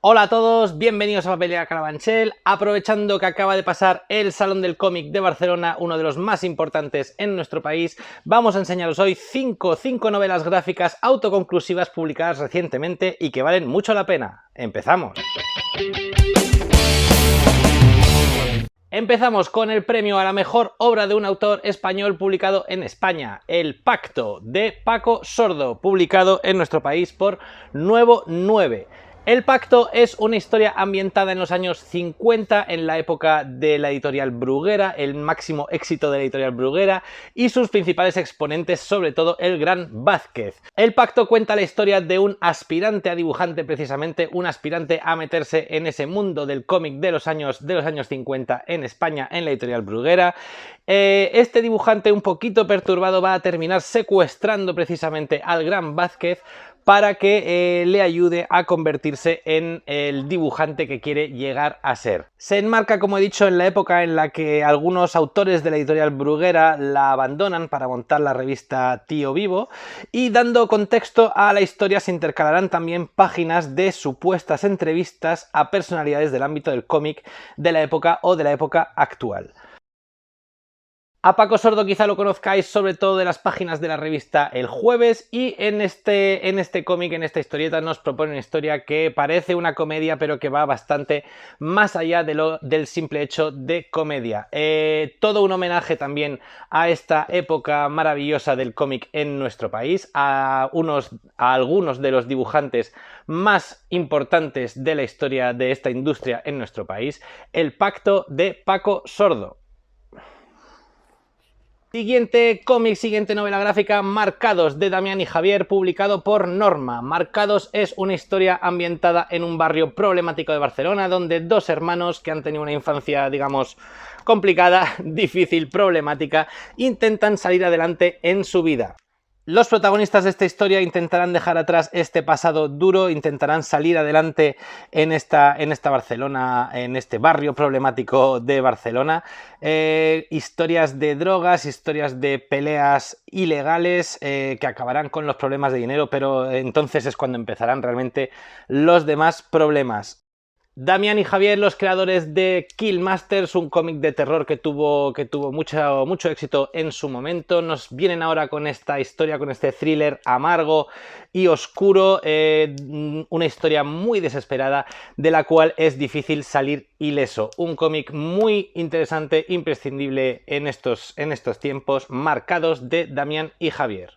Hola a todos, bienvenidos a Papelera Carabanchel. Aprovechando que acaba de pasar el Salón del Cómic de Barcelona, uno de los más importantes en nuestro país, vamos a enseñaros hoy cinco novelas gráficas autoconclusivas publicadas recientemente y que valen mucho la pena. ¡Empezamos! Empezamos con el premio a la mejor obra de un autor español publicado en España, El Pacto, de Paco Sordo, publicado en nuestro país por Nuevo 9. El Pacto es una historia ambientada en los años 50, en la época de la editorial Bruguera, el máximo éxito de la editorial Bruguera, y sus principales exponentes, sobre todo el gran Vázquez. El Pacto cuenta la historia de un aspirante a dibujante, precisamente, un aspirante a meterse en ese mundo del cómic de los años 50 en España, en la editorial Bruguera. Este dibujante un poquito perturbado va a terminar secuestrando precisamente al gran Vázquez para que le ayude a convertirse en el dibujante que quiere llegar a ser. Se enmarca, como he dicho, en la época en la que algunos autores de la editorial Bruguera la abandonan para montar la revista Tío Vivo, y dando contexto a la historia se intercalarán también páginas de supuestas entrevistas a personalidades del ámbito del cómic de la época o de la época actual. A Paco Sordo quizá lo conozcáis sobre todo de las páginas de la revista El Jueves, y en este cómic, en esta historieta, nos propone una historia que parece una comedia pero que va bastante más allá del simple hecho de comedia. Todo un homenaje también a esta época maravillosa del cómic en nuestro país, a algunos de los dibujantes más importantes de la historia de esta industria en nuestro país. El Pacto, de Paco Sordo. Siguiente cómic, siguiente novela gráfica, Marcados, de Damián y Javier, publicado por Norma. Marcados es una historia ambientada en un barrio problemático de Barcelona, donde dos hermanos que han tenido una infancia, digamos, complicada, difícil, problemática, intentan salir adelante en su vida. Los protagonistas de esta historia intentarán dejar atrás este pasado duro, intentarán salir adelante en esta Barcelona, en este barrio problemático de Barcelona. Historias de drogas, historias de peleas ilegales que acabarán con los problemas de dinero, pero entonces es cuando empezarán realmente los demás problemas. Damián y Javier, los creadores de Killmasters, un cómic de terror que tuvo mucho éxito en su momento, nos vienen ahora con esta historia, con este thriller amargo y oscuro, una historia muy desesperada de la cual es difícil salir ileso. Un cómic muy interesante, imprescindible en estos tiempos. Marcados, de Damián y Javier.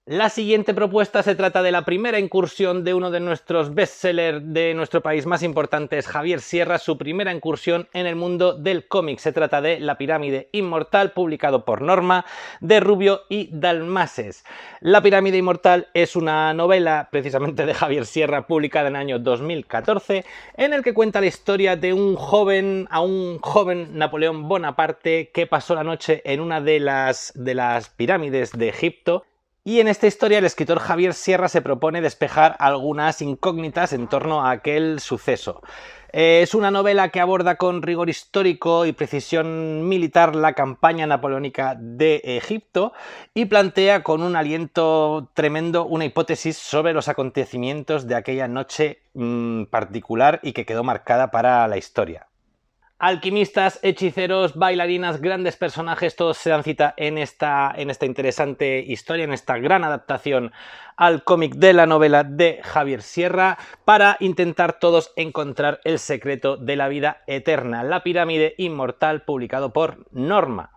La siguiente propuesta se trata de la primera incursión de uno de nuestros bestsellers de nuestro país más importantes, Javier Sierra, su primera incursión en el mundo del cómic. Se trata de La pirámide inmortal, publicado por Norma, de Rubio y Dalmases. La pirámide inmortal es una novela precisamente de Javier Sierra, publicada en el año 2014, en el que cuenta la historia de un joven Napoleón Bonaparte que pasó la noche en una de las pirámides de Egipto. Y en esta historia el escritor Javier Sierra se propone despejar algunas incógnitas en torno a aquel suceso. Es una novela que aborda con rigor histórico y precisión militar la campaña napoleónica de Egipto y plantea con un aliento tremendo una hipótesis sobre los acontecimientos de aquella noche particular y que quedó marcada para la historia. Alquimistas, hechiceros, bailarinas, grandes personajes, todos se dan cita en esta interesante historia, en esta gran adaptación al cómic de la novela de Javier Sierra, para intentar todos encontrar el secreto de la vida eterna. La pirámide inmortal, publicado por Norma.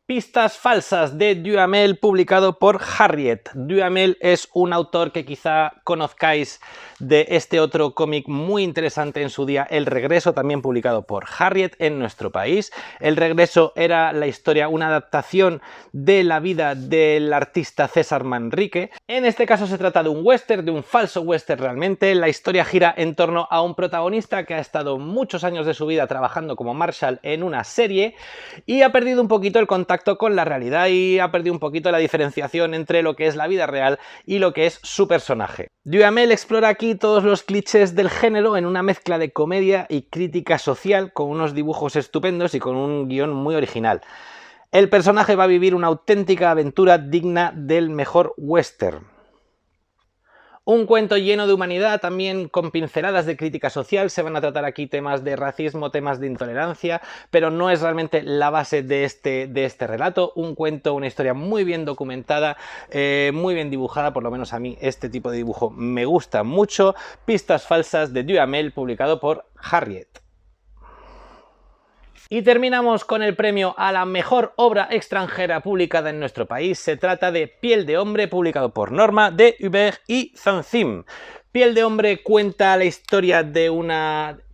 Pistas falsas, de Duhamel, publicado por Harriet. Duhamel es un autor que quizá conozcáis de este otro cómic muy interesante en su día, El Regreso, también publicado por Harriet en nuestro país. El Regreso era la historia, una adaptación de la vida del artista César Manrique. En este caso se trata de un western, de un falso western realmente. La historia gira en torno a un protagonista que ha estado muchos años de su vida trabajando como Marshall en una serie y ha perdido un poquito el contacto con la realidad y ha perdido un poquito la diferenciación entre lo que es la vida real y lo que es su personaje. Duhamel explora aquí todos los clichés del género en una mezcla de comedia y crítica social, con unos dibujos estupendos y con un guión muy original. El personaje va a vivir una auténtica aventura digna del mejor western. Un cuento lleno de humanidad, también con pinceladas de crítica social. Se van a tratar aquí temas de racismo, temas de intolerancia, pero no es realmente la base de este relato. Un cuento, una historia muy bien documentada, muy bien dibujada, por lo menos a mí este tipo de dibujo me gusta mucho. Pistas falsas de Duhamel, publicado por Harriet. Y terminamos con el premio a la mejor obra extranjera publicada en nuestro país. Se trata de Piel de hombre, publicado por Norma, de Hubert y Zanzim. Piel de hombre cuenta la historia de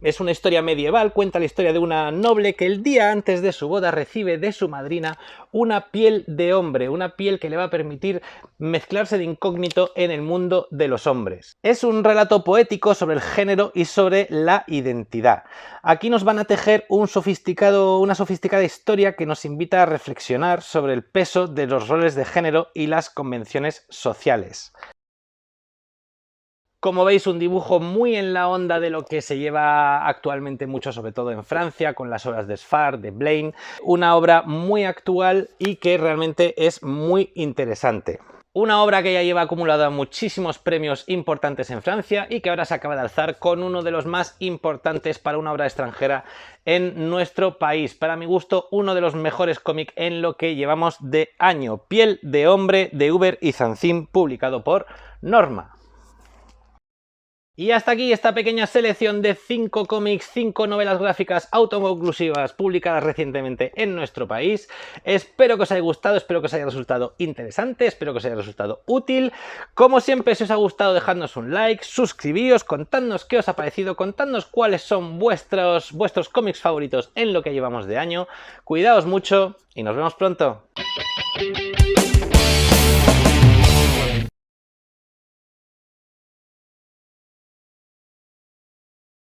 es una historia medieval, cuenta la historia de una noble que el día antes de su boda recibe de su madrina una piel de hombre, una piel que le va a permitir mezclarse de incógnito en el mundo de los hombres. Es un relato poético sobre el género y sobre la identidad. Aquí nos van a tejer una sofisticada historia que nos invita a reflexionar sobre el peso de los roles de género y las convenciones sociales. Como veis, un dibujo muy en la onda de lo que se lleva actualmente mucho, sobre todo en Francia, con las obras de Sfar, de Blaine. Una obra muy actual y que realmente es muy interesante. Una obra que ya lleva acumulada muchísimos premios importantes en Francia y que ahora se acaba de alzar con uno de los más importantes para una obra extranjera en nuestro país. Para mi gusto, uno de los mejores cómics en lo que llevamos de año. Piel de hombre, de Hubert y Zanzim, publicado por Norma. Y hasta aquí esta pequeña selección de 5 cómics, 5 novelas gráficas autoconclusivas publicadas recientemente en nuestro país. Espero que os haya gustado, espero que os haya resultado interesante, espero que os haya resultado útil. Como siempre, si os ha gustado, dejadnos un like, suscribíos, contadnos qué os ha parecido, contadnos cuáles son vuestros cómics favoritos en lo que llevamos de año. Cuidaos mucho y nos vemos pronto.